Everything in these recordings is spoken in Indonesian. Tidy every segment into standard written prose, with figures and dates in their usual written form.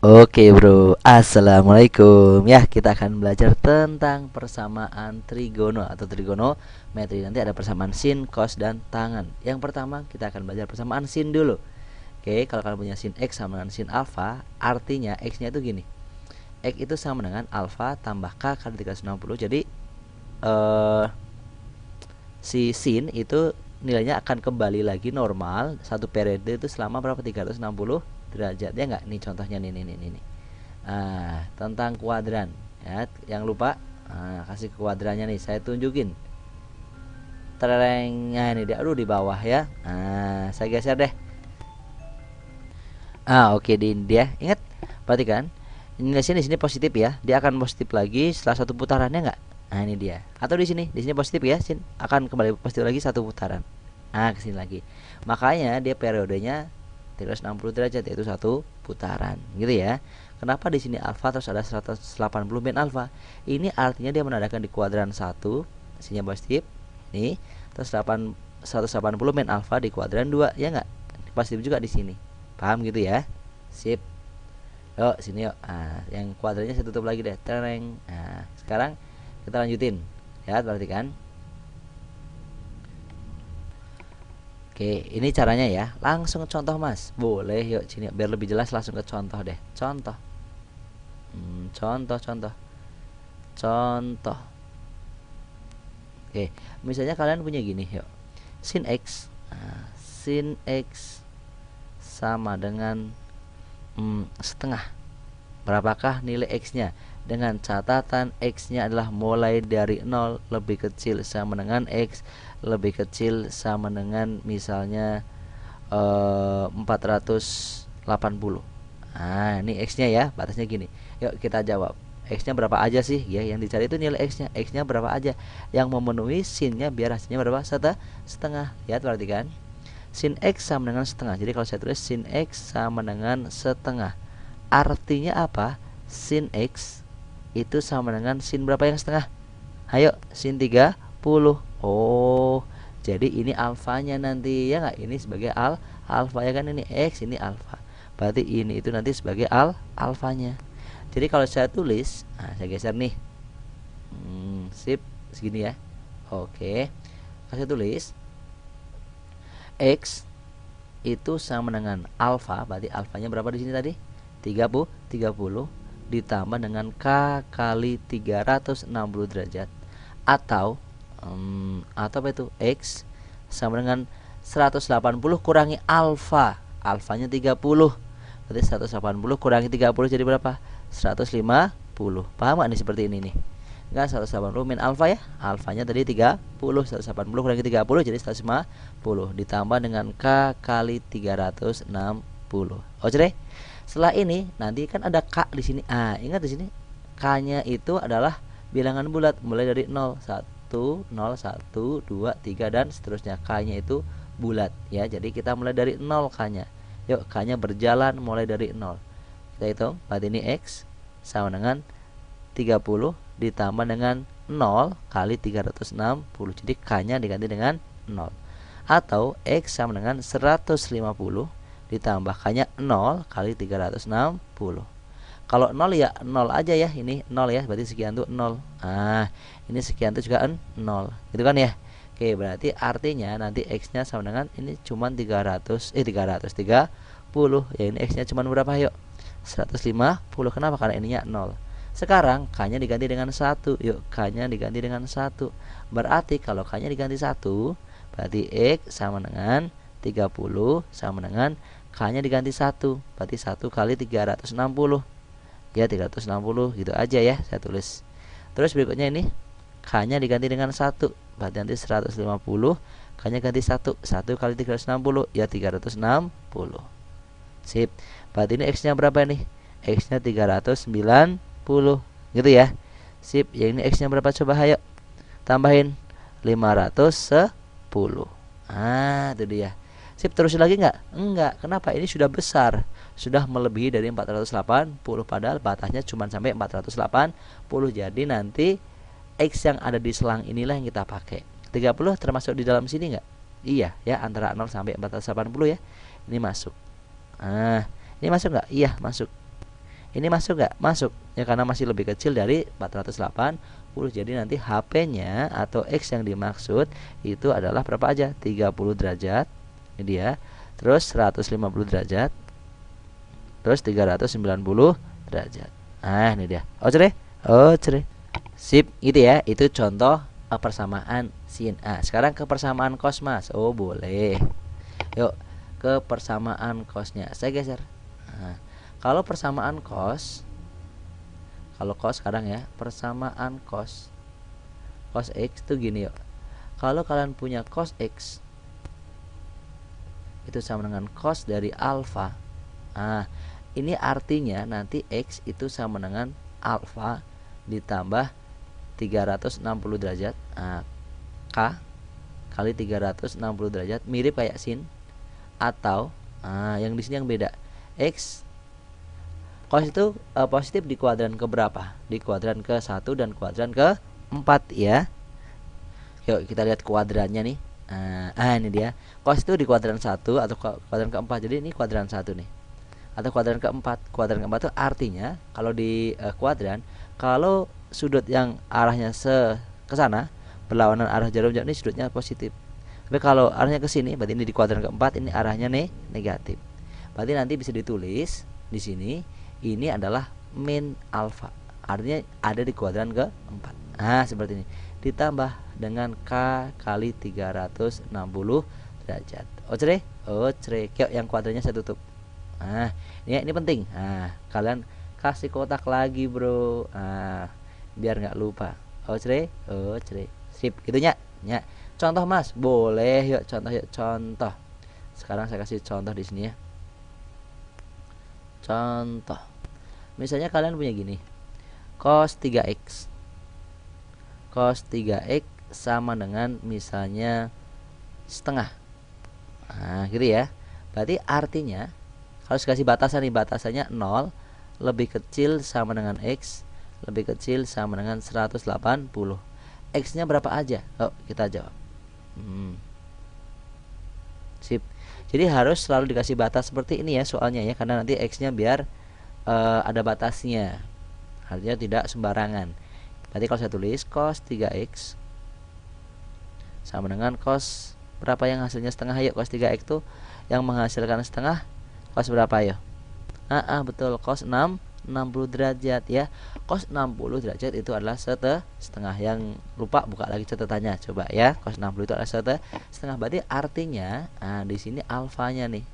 Oke bro, assalamualaikum. Ya, kita akan belajar tentang persamaan trigono atau trigonometri. Nanti ada persamaan sin, cos, dan tangan. Yang pertama kita akan belajar persamaan sin dulu. Oke, kalau kalian punya sin x sama dengan sin alfa, artinya x-nya itu gini. X itu sama dengan alfa tambah k kali 360. Jadi si sin itu nilainya akan kembali lagi normal satu periode itu selama berapa, 360 derajat ya nggak. Nih contohnya nih. Tentang kuadran ya, yang lupa kasih ke kuadrannya nih, saya tunjukin. Terengnya ini dia, aduh di bawah ya. Saya geser deh. Oke, di dia ingat, perhatikan nilai sini di sini positif ya, dia akan positif lagi setelah satu putarannya nggak. Ini dia. Atau di sini positif ya, sin akan kembali positif lagi satu putaran. Ke sini lagi. Makanya dia periodenya 360 derajat, yaitu satu putaran, gitu ya. Kenapa di sini alfa terus ada 180 min alfa? Ini artinya dia menandakan di kuadran 1 sinnya positif. Ini terus 180 min alfa di kuadran 2 ya enggak? Positif juga di sini. Paham gitu ya? Sip. Yuk sini yuk. Yang kuadrannya saya tutup lagi deh. Tereng. Sekarang kita lanjutin. Ya, perhatikan. Oke, ini caranya ya. Langsung ke contoh mas. Boleh yuk sini biar lebih jelas, langsung ke contoh deh. Contoh. Contoh. Oke, misalnya kalian punya gini yuk. Sin x. Sin x sama dengan setengah. Berapakah nilai x-nya? Dengan catatan x-nya adalah mulai dari 0 lebih kecil sama dengan x lebih kecil sama dengan misalnya 480. Ini x-nya ya, batasnya gini. Yuk kita jawab. X-nya berapa aja sih? Ya, yang dicari itu nilai x-nya. X-nya berapa aja yang memenuhi sin-nya biar hasilnya berapa? Setengah. Lihat, perhatikan. Sin x sama dengan setengah. Jadi kalau saya tulis sin x sama dengan setengah, artinya apa? Sin x itu sama dengan sin berapa yang setengah? Ayo, sin 30. Oh, jadi ini alfanya nanti ya nggak? Ini sebagai alfa ya kan, ini x, ini alfa. Berarti ini itu nanti sebagai alfanya. Jadi kalau saya tulis, saya geser nih. Sip, segini ya. Oke. Kalau saya tulis x itu sama dengan alfa, berarti alfanya berapa di sini tadi? 30 ditambah dengan k kali 360 derajat, atau apa itu? X sama dengan 180 kurangi alfa. Alfanya 30. Berarti 180 kurangi 30 jadi berapa? 150. Paham gak nih seperti ini nih? Enggak, 180 min alfa ya. Alfanya tadi 30, 180 kurangi 30 jadi 150 ditambah dengan k kali 360. Oke deh. Setelah ini nanti kan ada k di sini. Ingat di sini k-nya itu adalah bilangan bulat mulai dari 0, 1, 0, 1, 2, 3 dan seterusnya. K-nya itu bulat ya. Jadi kita mulai dari 0 k-nya. Yuk, k-nya berjalan mulai dari 0. Kita hitung, berarti ini x sama dengan 30 ditambah dengan 0 kali 360. Jadi k-nya diganti dengan 0. Atau x sama dengan 150 ditambah k-nya 0 kali 360. Kalau 0 ya 0 aja ya, ini 0 ya, berarti sekian tuh 0. Ini sekian tuh juga 0. Gitu kan ya? Oke, berarti artinya nanti x-nya sama dengan ini cuman 330. Ya ini x-nya cuman berapa yuk? 150. Kenapa? Karena ininya 0. Sekarang k-nya diganti dengan 1. Yuk, k-nya diganti dengan 1. Berarti kalau k-nya diganti 1, berarti x sama dengan 30 sama dengan k-nya diganti 1. Berarti 1 kali 360. Ya, 360 gitu aja ya saya tulis. Terus berikutnya ini k-nya diganti dengan 1. Berarti nanti 150, k-nya ganti 1. 1 kali 360 ya 360. Sip. Berarti ini x-nya berapa nih? X-nya 390 gitu ya. Sip. Yang ini x-nya berapa coba, ayo tambahin 510. Itu dia. Sip, terus lagi enggak? Enggak. Kenapa? Ini sudah besar. Sudah melebihi dari 480, padahal batasnya cuma sampai 480. Jadi nanti x yang ada di selang inilah yang kita pakai. 30 termasuk di dalam sini enggak? Iya ya, antara 0 sampai 480 ya. Ini masuk. Ini masuk enggak? Iya, masuk. Ini masuk nggak? Masuk. Ya karena masih lebih kecil dari 480. Jadi nanti HP-nya atau X yang dimaksud itu adalah berapa aja? 30 derajat. Ini dia. Terus 150 derajat. Terus 390 derajat. Nah, ini dia. Oke. Oke. Sip, gitu ya. Itu contoh persamaan sin A. Sekarang ke persamaan cos, Mas. Oh, boleh. Yuk, ke persamaan cosnya. Saya geser. Nah, kalau persamaan cos, kalau cos sekarang ya, persamaan cos X itu gini yuk. Kalau kalian punya cos X itu sama dengan cos dari alfa. Nah, ini artinya nanti X itu sama dengan alfa ditambah 360 derajat. Nah, K kali 360 derajat mirip kayak sin. Atau yang di sini yang beda. X cos itu positif di kuadran ke berapa? Di kuadran ke 1 dan kuadran ke 4 ya. Yuk kita lihat kuadrannya nih. Ini dia. Cos itu di kuadran 1 atau kuadran ke-4. Jadi ini kuadran 1 nih. Atau kuadran ke-4. Kuadran ke-4 itu artinya kalau di kuadran, kalau sudut yang arahnya ke sana berlawanan arah jarum jauh, ini sudutnya positif. Tapi kalau arahnya ke sini, berarti ini di kuadran ke-4, ini arahnya negatif. Berarti nanti bisa ditulis di sini ini adalah min alfa. Artinya ada di kuadran ke-4. Nah, seperti ini. Ditambah dengan K kali 360 derajat. Oke? Oke. Yuk yang kuadrannya saya tutup. Nah, ini penting. Nah, kalian kasih kotak lagi, Bro. Nah, biar nggak lupa. Oke? Oke. Sip, gitunya. Ya. Contoh, Mas. Boleh, yuk contoh, yuk contoh. Sekarang saya kasih contoh di sini ya. Contoh. Misalnya kalian punya gini. Cos 3x. Cos 3x sama dengan misalnya setengah. Nah, gitu ya. Berarti artinya harus kasih batasan nih, batasannya 0 lebih kecil sama dengan x, lebih kecil sama dengan 180. X-nya berapa aja? Oh, kita jawab. Sip. Jadi harus selalu dikasih batas seperti ini ya soalnya ya, karena nanti X-nya biar ada batasnya. Artinya tidak sembarangan. Berarti kalau saya tulis cos 3x sama dengan cos berapa yang hasilnya setengah? Yuk, cos 3x itu yang menghasilkan setengah cos berapa ya? Betul, cos 60 derajat ya. Cos 60 derajat itu adalah setengah. Yang lupa buka lagi catatannya coba ya. Cos 60 itu adalah setengah. Berarti artinya di sini alfanya nih.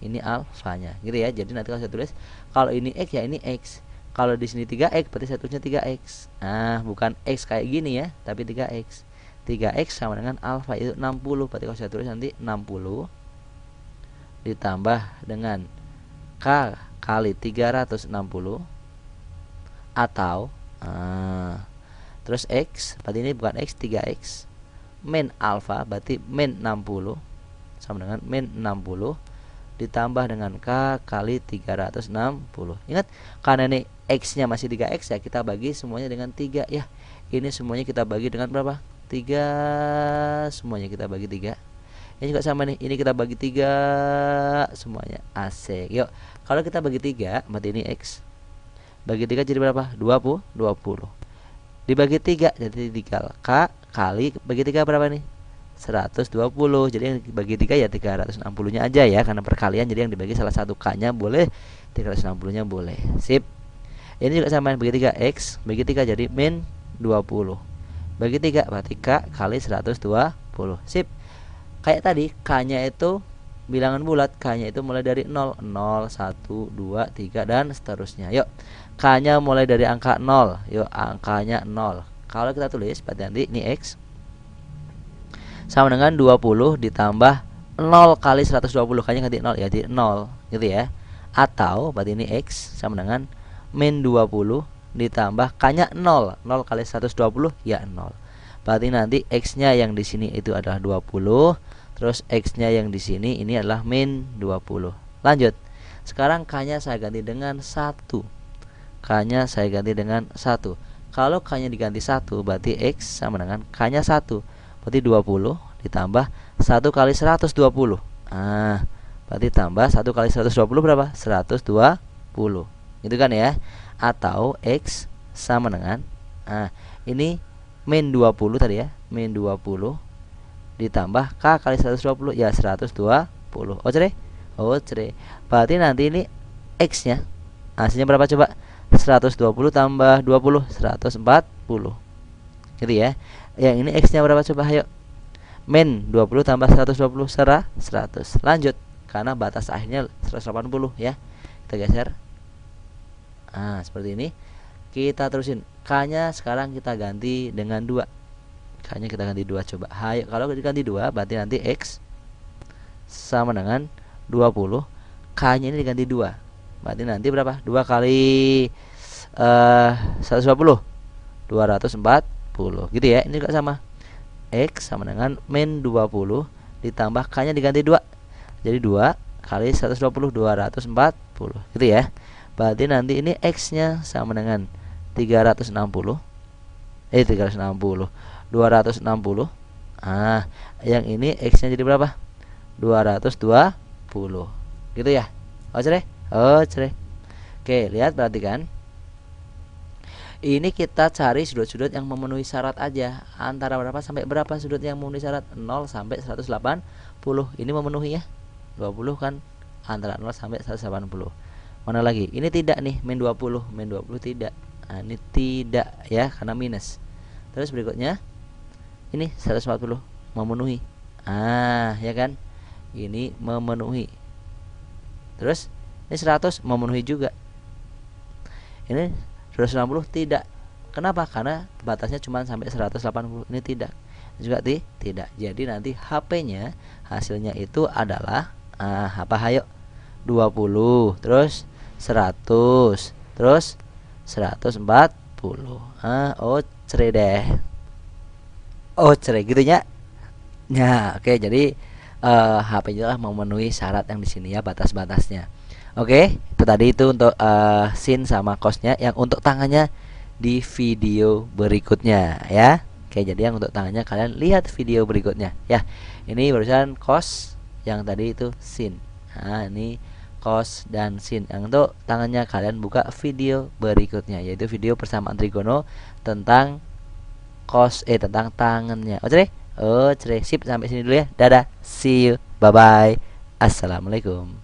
Ini alfanya gitu ya. Jadi nanti kalau saya tulis kalau ini x ya ini x. Kalau di sini 3x berarti saya tulisnya 3x. Bukan x kayak gini ya, tapi 3x. 3x sama dengan alfa itu 60. Berarti kalau saya tulis nanti 60 ditambah dengan K kali 360 atau terus X, berarti ini bukan X, 3X min alfa, berarti min 60 sama dengan min 60 ditambah dengan K kali 360. Ingat, karena ini X nya masih 3X ya, kita bagi semuanya dengan 3 ya. Ini semuanya kita bagi dengan berapa? 3. Semuanya kita bagi 3. Ini juga sama nih, ini kita bagi 3 semuanya. Asik. Yuk, kalau kita bagi 3 berarti ini X. Bagi 3 jadi berapa? 20. Dibagi 3 jadi 3 K kali bagi 3 berapa nih? 120. Jadi yang dibagi 3 ya 360 nya aja ya, karena perkalian. Jadi yang dibagi salah satu K nya boleh, 360 nya boleh. Sip. Ini juga sama, bagi 3 X, bagi 3 jadi min 20. Bagi 3 berarti K kali 120. Sip. Kayak tadi K-nya itu bilangan bulat, K-nya itu mulai dari 0, 0, 1, 2, 3 dan seterusnya. Yuk, K-nya mulai dari angka 0. Yuk, angkanya 0. Kalau kita tulis berarti nanti ini X sama dengan 20 ditambah 0 kali 120. K-nya ganti 0 ya, jadi 0 gitu ya. Atau berarti ini X sama dengan min 20 ditambah K-nya 0. 0 kali 120 ya 0. Berarti nanti X-nya yang di sini itu adalah 20, terus X-nya yang di sini ini adalah min 20. Lanjut. Sekarang K-nya saya ganti dengan 1. K-nya saya ganti dengan 1. Kalau K-nya diganti 1, berarti X sama dengan K-nya 1. Berarti 20 ditambah 1 kali 120. Berarti tambah 1 kali 120 berapa? 120. gitu kan ya. Atau X sama dengan, nah ini min 20 tadi ya, min 20 ditambah K kali 120, ya 120. Cere. Berarti nanti ini X nya hasilnya berapa coba? 120 tambah 20, 140 gitu ya. Yang ini X nya berapa coba, ayo. Min 20 tambah 120, 100. Lanjut, karena batas akhirnya 180 ya. Kita geser. Nah, seperti ini. Kita terusin. K-nya sekarang kita ganti dengan 2. K-nya kita ganti 2 coba. Ayo, kalau diganti 2 berarti nanti X sama dengan 20. K-nya ini diganti 2. Berarti nanti berapa? 2 kali 120, 240 gitu ya. Ini juga sama. X sama dengan min 20 ditambah K-nya diganti 2. Jadi 2 kali 120, 240 gitu ya. Berarti nanti ini X-nya sama dengan 360. 260. Ah, yang ini X-nya jadi berapa? 220. Gitu ya. Oke. Oke, lihat, perhatikan. Ini kita cari sudut-sudut yang memenuhi syarat aja. Antara berapa sampai berapa sudut yang memenuhi syarat? 0 sampai 180. Ini memenuhi ya. 20 kan antara 0 sampai 180. Mana lagi? Ini tidak nih, min 20. Min 20 tidak. Nah, ini tidak ya, karena minus. Terus berikutnya ini 140 memenuhi. Ya kan? Ini memenuhi. Terus ini 100 memenuhi juga. Ini 260 tidak. Kenapa? Karena batasnya cuma sampai 180. Ini tidak. Juga tidak. Jadi nanti HP-nya hasilnya itu adalah apa, hayo? 20, terus 100, terus 140. Cere deh. Cere gitu ya. Nah, oke, jadi HP-nya lah memenuhi syarat yang di sini ya, batas-batasnya. Oke, itu tadi itu untuk sin sama cosnya. Yang untuk tangannya di video berikutnya ya. Oke, jadi yang untuk tangannya kalian lihat video berikutnya ya. Ini barusan cos, yang tadi itu sin. Nah, ini cos dan sin. Yang untuk tangannya kalian buka video berikutnya, yaitu video persamaan trigono tentang cos tentang tangannya. Sip, sampai sini dulu ya. Dadah, see you, bye bye, assalamualaikum.